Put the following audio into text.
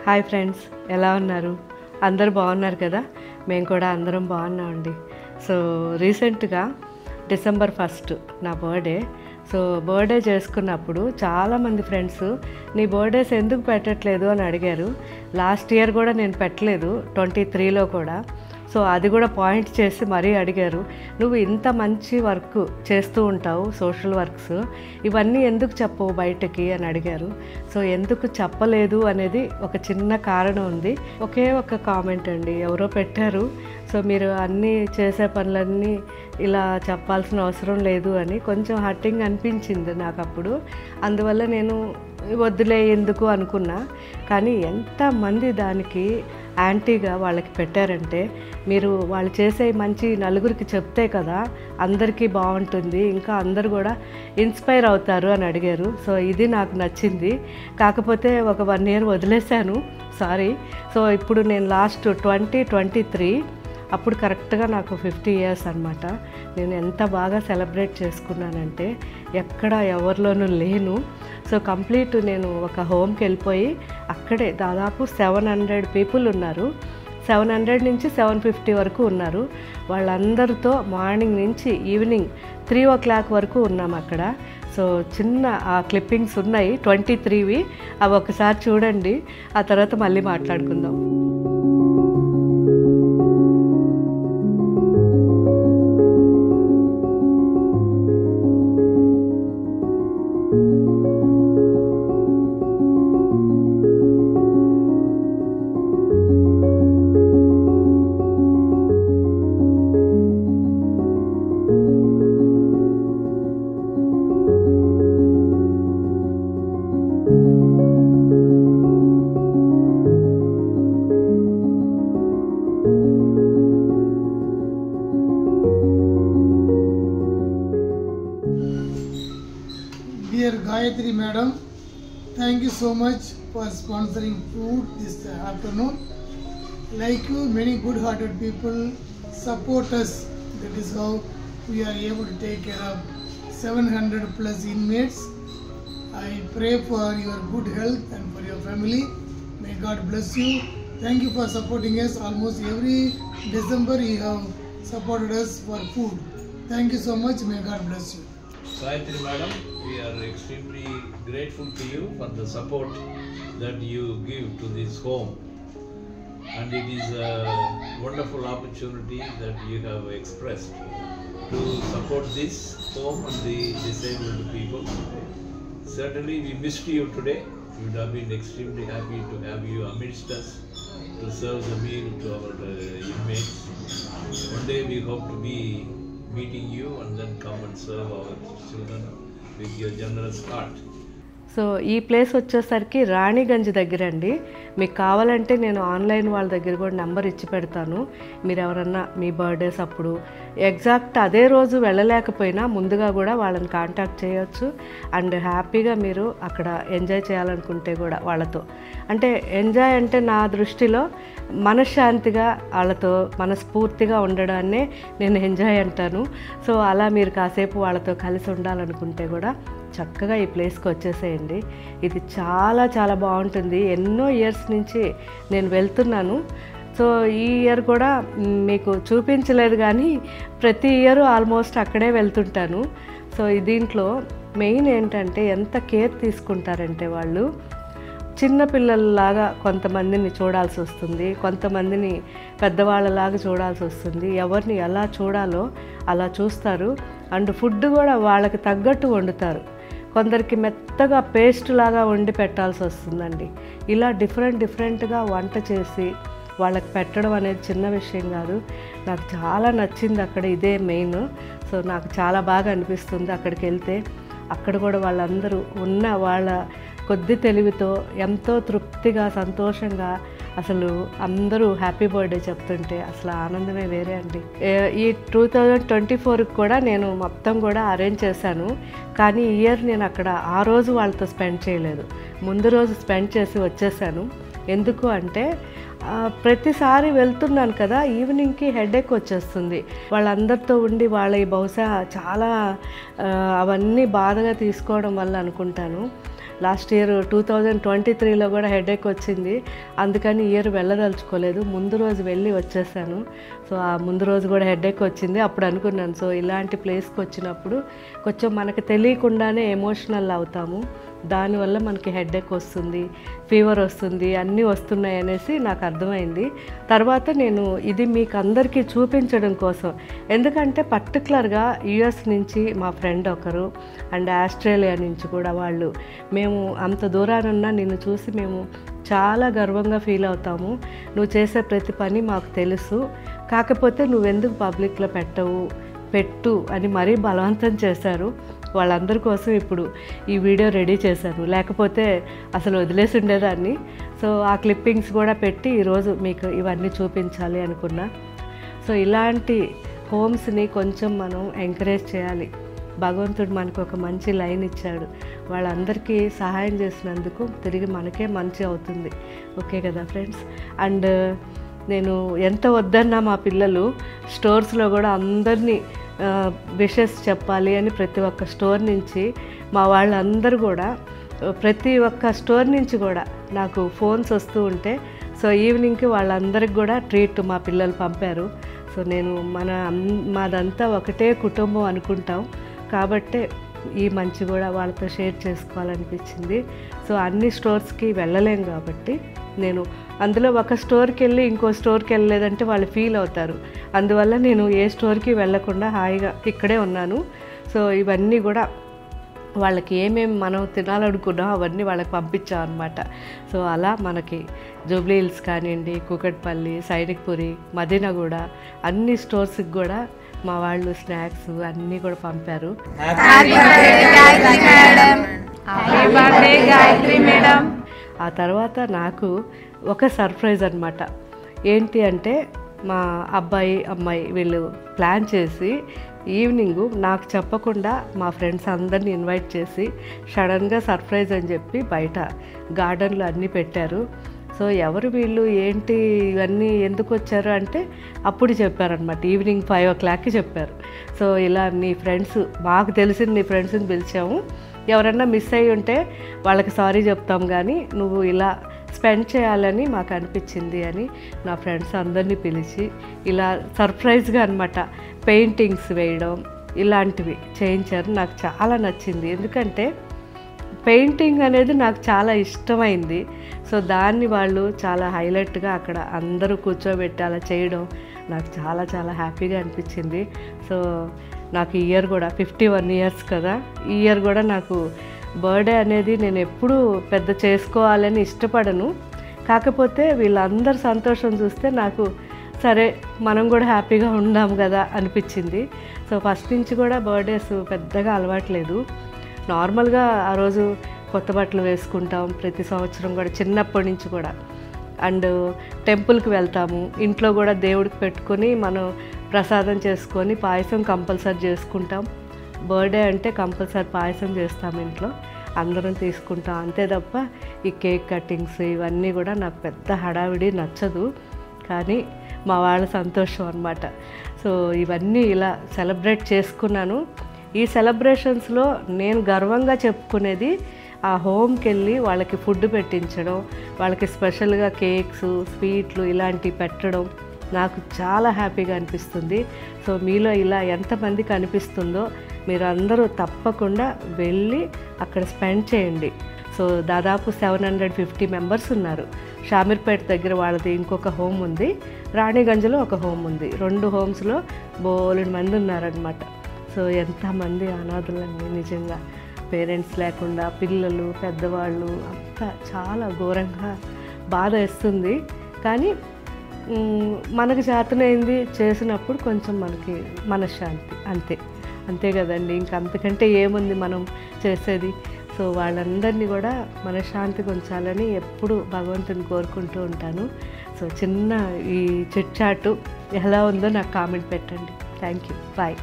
Hi friends, ఎలా ఉన్నారు? అందరూ బాగున్నారు కదా? మేము కూడా అందరం బాగున్నామండి. సో రీసెంట్గా డిసెంబర్ 1 నా బర్త్డే. సో బర్త్డే చేసుకున్నప్పుడు చాలామంది ఫ్రెండ్స్ నీ బర్త్డేస్ ఎందుకు పెట్టట్లేదు అని అడిగారు. లాస్ట్ ఇయర్ కూడా నేను పెట్టలేదు, 23లో కూడా. సో అది కూడా పాయింట్ చేసి మరీ అడిగారు, నువ్వు ఇంత మంచి వర్క్ చేస్తూ ఉంటావు, సోషల్ వర్క్స్, ఇవన్నీ ఎందుకు చెప్పవు బయటకి అని అడిగారు. సో ఎందుకు చెప్పలేదు అనేది ఒక చిన్న కారణం ఉంది. ఒకే ఒక కామెంట్ అండి, ఎవరో పెట్టారు, సో మీరు అన్నీ చేసే పనులన్నీ ఇలా చెప్పాల్సిన అవసరం లేదు అని. కొంచెం హర్టింగ్ అనిపించింది నాకు అప్పుడు. అందువల్ల నేను వద్దులే ఎందుకు అనుకున్నా. కానీ ఎంతమంది దానికి యాంటీగా వాళ్ళకి పెట్టారంటే, మీరు వాళ్ళు చేసే మంచి నలుగురికి చెప్తే కదా అందరికీ బాగుంటుంది, ఇంకా అందరు కూడా ఇన్స్పైర్ అవుతారు అని అడిగారు. సో ఇది నాకు నచ్చింది. కాకపోతే ఒక 1 year వదిలేశాను, సారీ. సో ఇప్పుడు నేను లాస్ట్ 2023 అప్పుడు కరెక్ట్గా నాకు 50 years అనమాట. నేను ఎంత బాగా సెలబ్రేట్ చేసుకున్నానంటే ఎక్కడ ఎవరిలోనూ లేను. సో కంప్లీట్ నేను ఒక హోమ్కి వెళ్ళిపోయి అక్కడే దాదాపు 700 people ఉన్నారు. 700 నుంచి 750 వరకు ఉన్నారు. వాళ్ళందరితో మార్నింగ్ నుంచి ఈవినింగ్ 3 o'clock వరకు ఉన్నాం అక్కడ. సో చిన్న ఆ క్లిప్పింగ్స్ ఉన్నాయి 23వి, అవి ఒకసారి చూడండి, ఆ తర్వాత మళ్ళీ మాట్లాడుకుందాం. Dear Gayatri Madam, thank you so much for sponsoring food this afternoon. Like you, many good-hearted people support us. That is how we are able to take care of 700 plus inmates. I pray for your good health and for your family. May God bless you. Thank you for supporting us. Almost every December you have supported us for food. Thank you so much. May God bless you. Gayatri Madam, we are extremely grateful to you for the support that you give to this home, and it is a wonderful opportunity that you have expressed to support this home and the disabled people. Certainly we missed you today. We would have been extremely happy to have you amidst us to serve the meal to our inmates. One day we hope to be meeting you and then come and serve our children with your generous heart. So ఈ place వచ్చేసరికి రాణిగంజ్ దగ్గర అండి. మీకు కావాలంటే నేను online వాళ్ళ దగ్గర కూడా నెంబర్ ఇచ్చి పెడతాను. మీరు ఎవరన్నా మీ బర్త్డేస్ అప్పుడు ఎగ్జాక్ట్ అదే రోజు వెళ్ళలేకపోయినా ముందుగా కూడా వాళ్ళని కాంటాక్ట్ చేయొచ్చు. అండ్ హ్యాపీగా మీరు అక్కడ ఎంజాయ్ చేయాలనుకుంటే కూడా వాళ్ళతో, అంటే ఎంజాయ్ అంటే నా దృష్టిలో మనశ్శాంతిగా వాళ్ళతో మనస్ఫూర్తిగా ఉండడాన్నే నేను ఎంజాయ్ అంటాను. సో అలా మీరు కాసేపు వాళ్ళతో కలిసి ఉండాలనుకుంటే కూడా చక్కగా ఈ ప్లేస్కి వచ్చేసేయండి. ఇది చాలా చాలా బాగుంటుంది. ఎన్నో ఇయర్స్ నుంచి నేను వెళ్తున్నాను. సో ఈ ఇయర్ కూడా మీకు చూపించలేదు, కానీ ప్రతి ఇయర్ ఆల్మోస్ట్ అక్కడే వెళ్తుంటాను. సో దీంట్లో మెయిన్ ఏంటంటే ఎంత కేర్ తీసుకుంటారంటే వాళ్ళు చిన్నపిల్లలలాగా కొంతమందిని చూడాల్సి వస్తుంది, కొంతమందిని పెద్దవాళ్ళలాగా చూడాల్సి వస్తుంది. ఎవరిని ఎలా చూడాలో అలా చూస్తారు. అండ్ ఫుడ్ కూడా వాళ్ళకి తగ్గట్టు వండుతారు. కొందరికి మెత్తగా పేస్ట్ లాగా వండి పెట్టాల్సి వస్తుందండి. ఇలా డిఫరెంట్గా వంట చేసి వాళ్ళకి పెట్టడం అనేది చిన్న విషయం కాదు. నాకు చాలా నచ్చింది అక్కడ, ఇదే మెయిన్. సో నాకు చాలా బాగా అనిపిస్తుంది అక్కడికి వెళ్తే. అక్కడ కూడా వాళ్ళందరూ ఉన్న వాళ్ళ కొద్ది తెలివితో ఎంతో తృప్తిగా సంతోషంగా అసలు అందరూ హ్యాపీ బర్త్డే చెప్తుంటే అసలు ఆనందమే వేరే అండి. ఈ 2024కి కూడా నేను మొత్తం కూడా అరేంజ్ చేశాను. కానీ ఈ ఇయర్ నేను అక్కడ ఆ రోజు వాళ్ళతో స్పెండ్ చేయలేదు, ముందు రోజు స్పెండ్ చేసి వచ్చేసాను. ఎందుకు అంటే ప్రతిసారి వెళ్తున్నాను కదా, ఈవినింగ్కి హెడేక్ వచ్చేస్తుంది వాళ్ళందరితో ఉండి. వాళ్ళ బహుశా చాలా అవన్నీ బాధగా తీసుకోవడం వల్ల అనుకుంటాను. లాస్ట్ ఇయర్ 2023లో కూడా హెడేక్ వచ్చింది, అందుకని ఇయర్ వెళ్ళదలుచుకోలేదు. ముందు రోజు వెళ్ళి వచ్చేసాను. సో ఆ ముందు రోజు కూడా హెడేక్ వచ్చింది. అప్పుడు అనుకున్నాను, సో ఇలాంటి ప్లేస్కి వచ్చినప్పుడు కొంచెం మనకు తెలియకుండానే ఎమోషనల్ అవుతాము, దానివల్ల మనకి హెడేక్ వస్తుంది, ఫీవర్ వస్తుంది, అన్నీ వస్తున్నాయి అనేసి నాకు అర్థమైంది. తర్వాత నేను ఇది మీకు అందరికీ చూపించడం కోసం, ఎందుకంటే పర్టికులర్గా యుఎస్ నుంచి మా ఫ్రెండ్ ఒకరు అండ్ ఆస్ట్రేలియా నుంచి కూడా వాళ్ళు, మేము అంత దూరానున్నా నిన్ను చూసి మేము చాలా గర్వంగా ఫీల్ అవుతాము, నువ్వు చేసే ప్రతి పని మాకు తెలుసు, కాకపోతే నువ్వెందుకు పబ్లిక్లో పెట్టు అని మరీ బలవంతం చేశారు. వాళ్ళందరి కోసం ఇప్పుడు ఈ వీడియో రెడీ చేశాను, లేకపోతే అసలు వదిలేసి ఉండేదాన్ని. సో ఆ క్లిప్పింగ్స్ కూడా పెట్టి ఈరోజు మీకు ఇవన్నీ చూపించాలి అనుకున్నా. సో ఇలాంటి హోమ్స్ని కొంచెం మనం ఎంకరేజ్ చేయాలి. భగవంతుడు మనకు ఒక మంచి లైన్ ఇచ్చాడు, వాళ్ళందరికీ సహాయం చేసినందుకు తిరిగి మనకే మంచి అవుతుంది. ఓకే కదా ఫ్రెండ్స్? అండ్ నేను ఎంత వద్దన్నా మా పిల్లలు స్టోర్స్లో కూడా అందరినీ విషెస్ చెప్పాలి అని ప్రతి ఒక్క స్టోర్ నుంచి మా వాళ్ళందరూ కూడా, ప్రతి ఒక్క స్టోర్ నుంచి కూడా నాకు ఫోన్స్ వస్తూ ఉంటే, సో ఈవినింగ్కి వాళ్ళందరికి కూడా ట్రీట్ మా పిల్లలు పంపారు. సో నేను మాదంతా ఒకటే కుటుంబం అనుకుంటాం కాబట్టి ఈ మంచి కూడా వాళ్ళతో షేర్ చేసుకోవాలనిపించింది. సో అన్ని స్టోర్స్కి వెళ్ళలేం కాబట్టి నేను అందులో ఒక స్టోర్కి వెళ్ళి ఇంకో స్టోర్కి వెళ్ళలేదంటే వాళ్ళు ఫీల్ అవుతారు, అందువల్ల నేను ఏ స్టోర్కి వెళ్ళకుండా హాయిగా ఇక్కడే ఉన్నాను. సో ఇవన్నీ కూడా వాళ్ళకి ఏమేమి మనం తినాలనుకున్నాం అవన్నీ వాళ్ళకి పంపించాం అనమాట. సో అలా మనకి జూబ్లీ హిల్స్ కానివ్వండి, కూకట్పల్లి, సైనిక్పురి, మదీనాగూడ అన్ని స్టోర్స్కి కూడా మా వాళ్ళు స్నాక్స్ అన్నీ కూడా పంపారు. ఆ తర్వాత నాకు ఒక సర్ప్రైజ్ అనమాట. ఏంటి అంటే మా అబ్బాయి అమ్మాయి వీళ్ళు ప్లాన్ చేసి ఈవినింగు నాకు చెప్పకుండా మా ఫ్రెండ్స్ అందరినీ ఇన్వైట్ చేసి సడన్గా సర్ప్రైజ్ అని చెప్పి బయట గార్డెన్లో అన్నీ పెట్టారు. సో ఎవరు వీళ్ళు, ఏంటి ఇవన్నీ ఎందుకు వచ్చారు అంటే అప్పుడు చెప్పారనమాట. ఈవినింగ్ 5 o'clockకి చెప్పారు. సో ఇలా నీ ఫ్రెండ్స్, మాకు తెలిసిన నీ ఫ్రెండ్స్ని పిలిచాము, ఎవరన్నా మిస్ అయ్యి ఉంటే వాళ్ళకి సారీ చెప్తాం, కానీ నువ్వు ఇలా స్పెండ్ చేయాలని మాకు అనిపించింది అని నా ఫ్రెండ్స్ అందరినీ పిలిచి ఇలా సర్ప్రైజ్గా అనమాట పెయింటింగ్స్ వేయడం ఇలాంటివి చేయించారు. నాకు చాలా నచ్చింది, ఎందుకంటే పెయింటింగ్ అనేది నాకు చాలా ఇష్టమైంది. సో దాన్ని వాళ్ళు చాలా హైలైట్గా అక్కడ అందరూ కూర్చోబెట్టి అలా చేయడం నాకు చాలా చాలా హ్యాపీగా అనిపించింది. సో నాకు ఈ ఇయర్ కూడా 51 years కదా, ఈ ఇయర్ కూడా నాకు బర్త్డే అనేది నేను ఎప్పుడూ పెద్ద చేసుకోవాలని ఇష్టపడను, కాకపోతే వీళ్ళందరి సంతోషం చూస్తే నాకు సరే మనం కూడా హ్యాపీగా ఉందాం కదా అనిపించింది. సో ఫస్ట్ నుంచి కూడా బర్త్డేస్ పెద్దగా అలవాట్లేదు, నార్మల్గా ఆ రోజు కొత్త బట్టలు వేసుకుంటాం ప్రతి సంవత్సరం కూడా చిన్నప్పటి నుంచి కూడా. అండ్ టెంపుల్కి వెళ్తాము, ఇంట్లో కూడా దేవుడికి పెట్టుకొని మనం ప్రసాదం చేసుకొని పాయసం కంపల్సరీ చేసుకుంటాం. బర్త్డే అంటే కంపల్సరీ పాయసం చేస్తాం ఇంట్లో, అందరం తీసుకుంటాం, అంతే తప్ప ఈ కేక్ కటింగ్స్ ఇవన్నీ కూడా నాకు పెద్ద హడావిడి నచ్చదు, కానీ మా వాళ్ళ సంతోషం అన్నమాట. సో ఇవన్నీ ఇలా సెలబ్రేట్ చేసుకున్నాను. ఈ సెలబ్రేషన్స్లో నేను గర్వంగా చెప్పుకునేది ఆ హోమ్కి వెళ్ళి వాళ్ళకి ఫుడ్ పెట్టించడం, వాళ్ళకి స్పెషల్గా కేక్స్, స్వీట్లు ఇలాంటివి పెట్టడం నాకు చాలా హ్యాపీగా అనిపిస్తుంది. సో మీలో ఇలా ఎంతమందికి అనిపిస్తుందో మీరు అందరూ తప్పకుండా వెళ్ళి అక్కడ స్పెండ్ చేయండి. సో దాదాపు 750 members ఉన్నారు. షామీర్పేట దగ్గర వాళ్ళది ఇంకొక హోమ్ ఉంది, రాణిగంజ్లో ఒక హోమ్ ఉంది. 2 homes-లో బోలెడు మంది ఉన్నారనమాట. సో ఎంతమంది అనాథులన్నీ, నిజంగా పేరెంట్స్ లేకుండా పిల్లలు పెద్దవాళ్ళు అంతా చాలా ఘోరంగా బాధ వేస్తుంది. కానీ మనకు చేతనైంది చేసినప్పుడు కొంచెం మనకి మనశ్శాంతి, అంతే కదండి, ఇంకంతకంటే ఏముంది మనం చేసేది. సో వాళ్ళందరినీ కూడా మనశ్శాంతిగా ఉంచాలని ఎప్పుడు భగవంతుని కోరుకుంటూ ఉంటాను. సో చిన్న ఈ చిట్ చాటు ఎలా ఉందో నాకు కామెంట్ పెట్టండి. Thank you, bye.